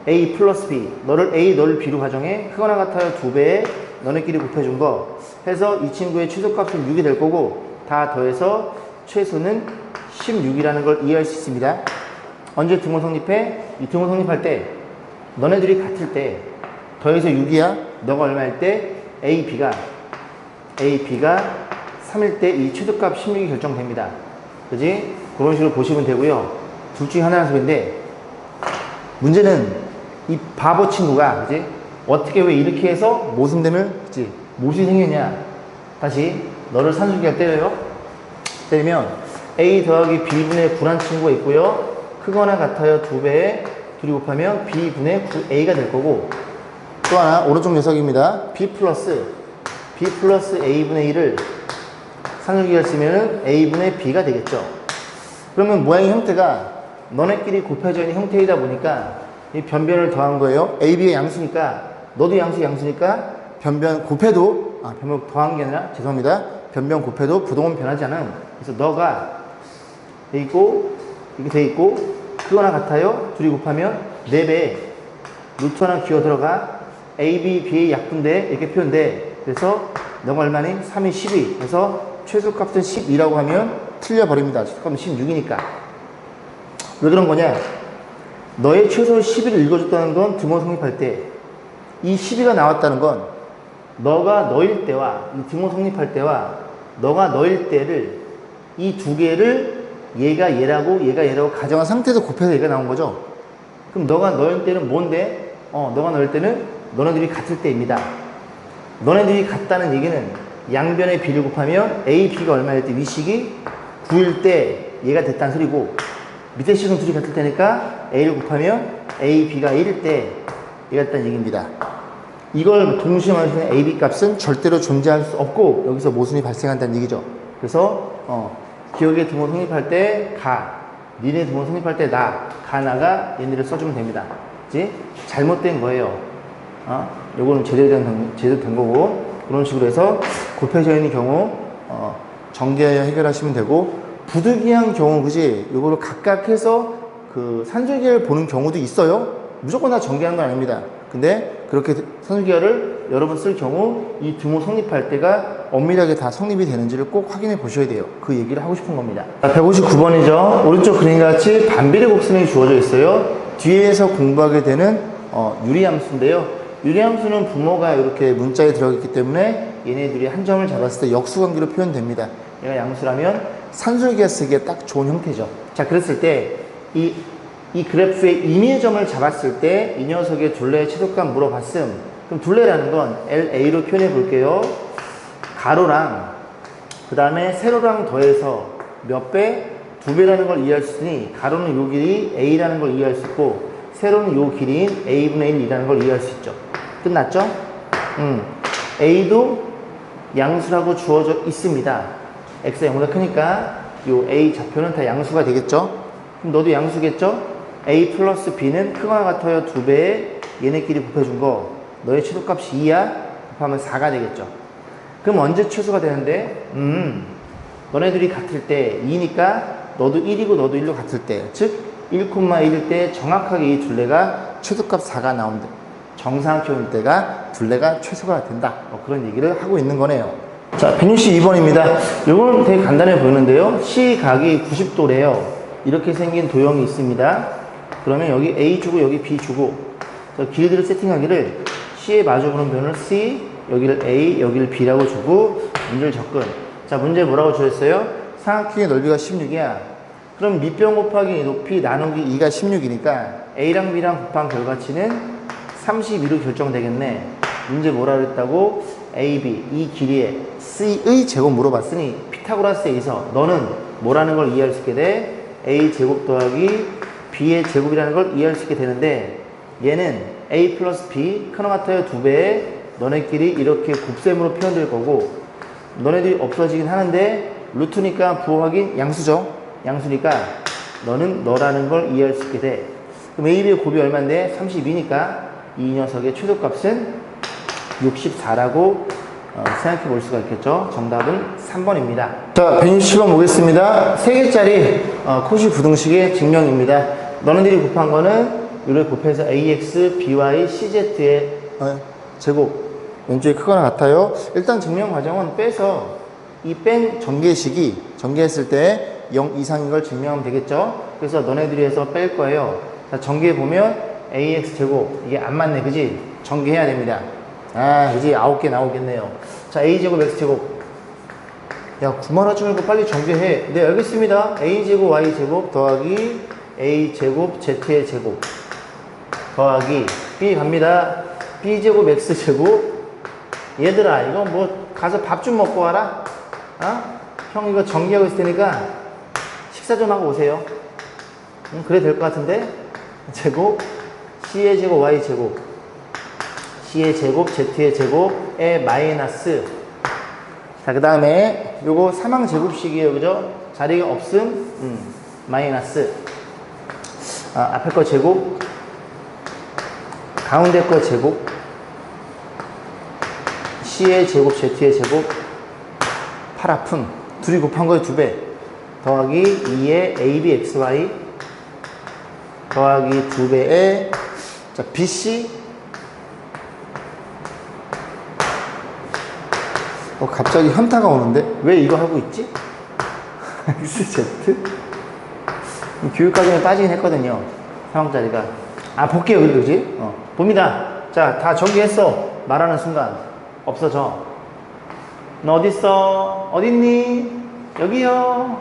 A 플러스 B 너를 A 너를 B로 가정해 크거나 같아요 2배에 너네끼리 곱해준 거 해서 이 친구의 최소값은 6이 될 거고 다 더해서 최소는 16이라는 걸 이해할 수 있습니다. 언제 등호 성립해? 이 등호 성립할 때 너네들이 같을 때 더해서 6이야. 너가 얼마일 때? AB가 3일 때 이 최소값 16이 결정됩니다. 그지? 그런 식으로 보시면 되고요. 둘 중에 하나는 소리인데 문제는 이 바보 친구가 그지? 어떻게 왜 이렇게 해서 모순됨을 그지? 모순이 생겼냐? 다시 너를 산술기하 때려요. 때리면 A 더하기 B분의 9란 친구가 있고요. 크거나 같아요 2배에 둘이 곱하면 B분의 9A가 될 거고 또 하나 오른쪽 녀석입니다. B 플러스 A분의 1을 산술기하 쓰면 A분의 B가 되겠죠. 그러면 모양의 형태가 너네끼리 곱해져 있는 형태이다 보니까 이 변변을 더한 거예요. A, B가 양수니까 너도 양수니까 변변 곱해도 변변 더한 게 아니라 죄송합니다. 변변 곱해도 부동은 변하지 않은 그래서 너가 돼 있고 이렇게 돼 있고 그거나 같아요. 둘이 곱하면 4배 루트 하나 기어 들어가 A, B, B의 약분대 이렇게 표현돼. 그래서 너가 얼마니? 3이 12 그래서 최소값은 12라고 하면 틀려버립니다. 최소값은 16이니까 왜 그런 거냐? 너의 최소 10을 읽어줬다는 건 등호 성립할 때 이 12가 나왔다는 건 너가 너일 때와 이 등호 성립할 때와 너가 너일 때를 이 두 개를 얘가 얘라고 가정한 상태에서 곱해서 얘가 나온 거죠. 그럼 너가 너일 때는 뭔데? 너가 너일 때는 너네들이 같을 때입니다. 너네들이 같다는 얘기는 양변의 비를 곱하면 A, B가 얼마일 때 위식이 9일 때 얘가 됐다는 소리고 밑에 식은 둘이 같을 때니까 A를 곱하면 A, B가 1일 때 얘가 됐다는 얘기입니다. 이걸 동시에 말할 수 있는 A, B 값은 절대로 존재할 수 없고 여기서 모순이 발생한다는 얘기죠. 그래서 기억의 등호 성립할 때 가, 니네 등호 성립할 때 나, 가, 나가 얘네를 써주면 됩니다. 그치? 잘못된 거예요. 요거는 제대로 된 거고 그런 식으로 해서 곱해져 있는 경우 정계하여 해결하시면 되고 부득이한 경우 그지? 요거를 각각 해서 그 산술기를 보는 경우도 있어요. 무조건 다 정계하는 건 아닙니다. 근데 그렇게 산술기를 여러 번 쓸 경우 이 등호 성립할 때가 엄밀하게 다 성립이 되는지를 꼭 확인해 보셔야 돼요. 그 얘기를 하고 싶은 겁니다. 159번이죠. 오른쪽 그림같이 반비례 곡선이 주어져 있어요. 뒤에서 공부하게 되는 유리함수인데요. 유리함수는 부모가 이렇게 문자에 들어있기 때문에 얘네들이 한 점을 잡았을 때 역수관계로 표현됩니다. 얘가 양수라면 산술기가 쓰기에 딱 좋은 형태죠. 자, 그랬을 때 이 그래프의 임의의 점을 잡았을 때 이 녀석의 둘레의 최소값 물어봤음. 그럼 둘레라는 건 LA로 표현해 볼게요. 가로랑 그 다음에 세로랑 더해서 몇 배? 2배라는 걸 이해할 수 있으니 가로는 요 길이 A라는 걸 이해할 수 있고 세로는 요 길이인 A분의 1이라는 걸 이해할 수 있죠. 끝났죠? A도 양수라고 주어져 있습니다. X가 0보다 크니까 요 A 좌표는 다 양수가 되겠죠? 그럼 너도 양수겠죠? A 플러스 B는 크거나 같아요 2배에 얘네끼리 곱해준 거 너의 최소값이 2야? 곱하면 4가 되겠죠. 그럼 언제 최소가 되는데? 너네들이 같을 때 2니까 너도 1이고 너도 1로 같을 때 즉 1,1일 때 정확하게 이 둘레가 최소값 4가 나온다. 정사각형일 때가 둘레가 최소가 된다. 그런 얘기를 하고 있는 거네요. 자, 162번입니다. 이거는 되게 간단해 보이는데요. C각이 90도래요. 이렇게 생긴 도형이 있습니다. 그러면 여기 A 주고 여기 B 주고 길이들을 세팅하기를 C에 마주보는 변을 C, 여기를 A, 여기를 B라고 주고 문제를 접근. 자, 문제 뭐라고 주셨어요? 삼각형의 넓이가 16이야. 그럼 밑변 곱하기 높이 나누기 2가 16이니까 A랑 B랑 곱한 결과치는 32로 결정되겠네. 문제 뭐라 그랬다고? AB, 이 길이의 C의 제곱 물어봤으니 피타고라스에서 너는 뭐라는 걸 이해할 수 있게 돼? A 제곱 더하기 B의 제곱이라는 걸 이해할 수 있게 되는데 얘는 A 플러스 B 크나 같아요 2배에 너네끼리 이렇게 곱셈으로 표현될 거고 너네들이 없어지긴 하는데 루트니까 부호 확인 양수죠. 양수니까 너는 너라는 걸 이해할 수 있게 돼. 그럼 AB의 곱이 얼마인데? 32니까 이 녀석의 최소값은 64라고 생각해 볼 수가 있겠죠. 정답은 3번입니다. 자, 167번 보겠습니다. 3개짜리 코시 부등식의 증명입니다. 너네들이 곱한 거는 이를 곱해서 AX, BY, CZ의 제곱 왼쪽이 크거나 같아요. 일단 증명 과정은 빼서 이 뺀 전개식이 전개했을 때 0 이상인 걸 증명하면 되겠죠. 그래서 너네들이 해서 뺄 거예요. 자, 전개해 보면 AX 제곱 이게 안 맞네, 그지? 전개해야 됩니다. 이제 9개 나오겠네요. 자, A제곱, X제곱. 야, 구만하지 말고 빨리 전개해. 네, 알겠습니다. A제곱, Y제곱 더하기 A제곱, Z의 제곱 더하기 B 갑니다. B제곱, X제곱. 얘들아, 이거 뭐 가서 밥 좀 먹고 와라. 형 이거 전개하고 있을 테니까 식사 좀 하고 오세요. 그래 될 것 같은데? 제곱, C의 제곱, Y제곱 C의 제곱, Z의 제곱에 마이너스. 자, 그 다음에 요거 사망 제곱식이에요. 그죠? 자리가 없음, 마이너스. 앞에 거 제곱, 가운데 거 제곱, C의 제곱, Z의 제곱, 팔 아픔. 둘이 곱한 거에 2배. 더하기 2의 AB, XY 더하기 2배의 자, BC 갑자기 현타가 오는데 왜 이거 하고 있지? XZ 교육과정에 빠지긴 했거든요. 3항짜리가. 아, 볼게요. 그지? 봅니다. 자, 다 정리했어. 말하는 순간. 없어져. 너 어딨어? 어딨니? 여기요.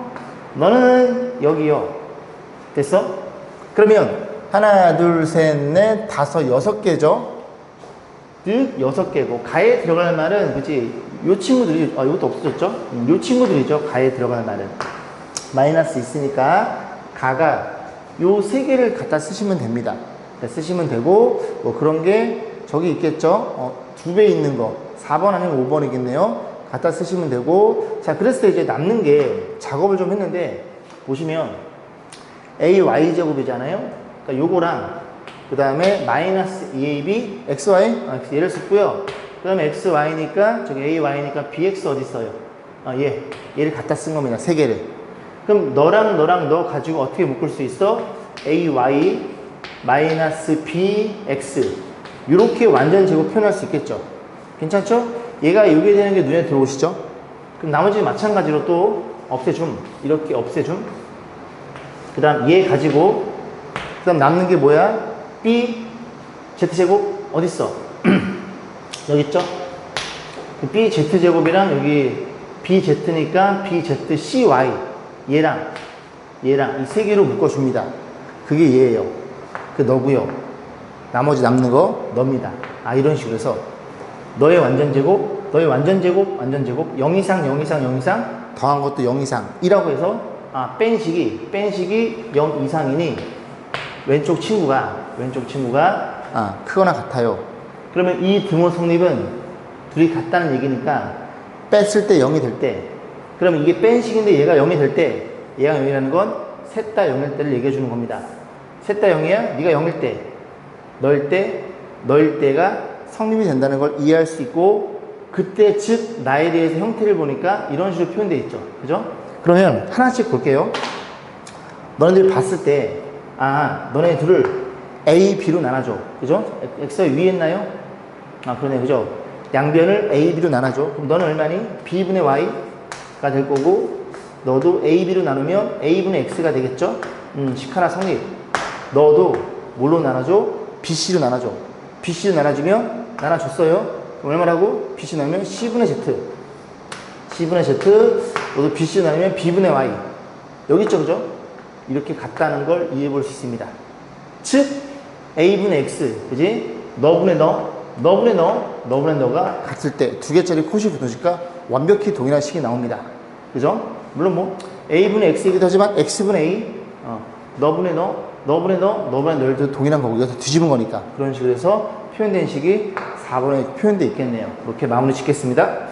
너는 여기요. 됐어? 그러면 하나, 둘, 셋, 넷, 다섯, 6개죠? 즉 6개고 가에 들어갈 말은 그치? 요 친구들이 이것도 없어졌죠? 요 친구들이죠. 가에 들어갈 말은 마이너스 있으니까 가가 요 3개를 갖다 쓰시면 됩니다. 쓰시면 되고 뭐 그런 게 저기 있겠죠? 2배 있는 거 4번 아니면 5번이겠네요. 갖다 쓰시면 되고 자 그랬을 때 이제 남는 게 작업을 좀 했는데 보시면 AY제곱이잖아요. 그러니까 요거랑 그 다음에 마이너스 2AB XY 얘를 썼고요. 그 다음에 XY니까 저기 AY니까 BX 어디 있어요? 얘를 갖다 쓴 겁니다. 3개를. 그럼 너랑 너 가지고 어떻게 묶을 수 있어? AY 마이너스 BX 이렇게 완전 제곱 표현할 수 있겠죠. 괜찮죠? 얘가 이게 되는 게 눈에 들어오시죠? 그럼 나머지 마찬가지로 또 없애줌. 이렇게 없애줌. 그 다음 얘 가지고 그 다음 남는 게 뭐야? B Z제곱 어딨어? 여기 있죠? B Z제곱이랑 여기 BZ니까 BZCY 얘랑 이 3개로 묶어줍니다. 그게 얘예요. 그 너고요. 나머지 남는 거 너입니다. 이런 식으로 해서 너의 완전제곱 0 이상 0 이상 0 이상 더한 것도 0 이상 이라고 해서 뺀식이 0 이상이니 왼쪽 친구가 크거나 같아요. 그러면 이 등호 성립은 둘이 같다는 얘기니까 뺐을 때 0이 될 때 그러면 이게 뺀식인데 얘가 0이 될 때 얘가 0이라는 건 셋 다 0일 때를 얘기해 주는 겁니다. 셋 다 0이야? 네가 0일 때 너일 때가 성립이 된다는 걸 이해할 수 있고 그때 즉 나에 대해서 형태를 보니까 이런 식으로 표현되어 있죠. 그죠? 그러면 하나씩 볼게요. 너네들이 봤을 때 너네 둘을 A, B로 나눠줘. 그죠? X가 위에 있나요? 그러네. 그죠? 양변을 A, B로 나눠줘. 그럼 너는 얼마니? B분의 Y가 될 거고 너도 A, B로 나누면 A분의 X가 되겠죠? 식 하나 성립. 너도 뭘로 나눠줘? BC로 나눠줘. BC로 나눠주면 나눠줬어요. 그럼 얼마라고? BC 나누면 C분의 Z. C분의 Z. 너도 BC로 나누면 B분의 Y. 여기 있죠? 그죠? 이렇게 같다는 걸 이해해 볼 수 있습니다. 즉 A분의 X, 그지? 너분의 너가 같을 때 2개짜리 콧이 붙으니까 완벽히 동일한 식이 나옵니다. 그죠? 물론 뭐 A분의 X이기도 하지만 X분의 A, 너분의 너를 동일한 거고 이것도 뒤집은 거니까 그런 식으로 해서 표현된 식이 4번에 표현되어 있겠네요. 이렇게 마무리 짓겠습니다.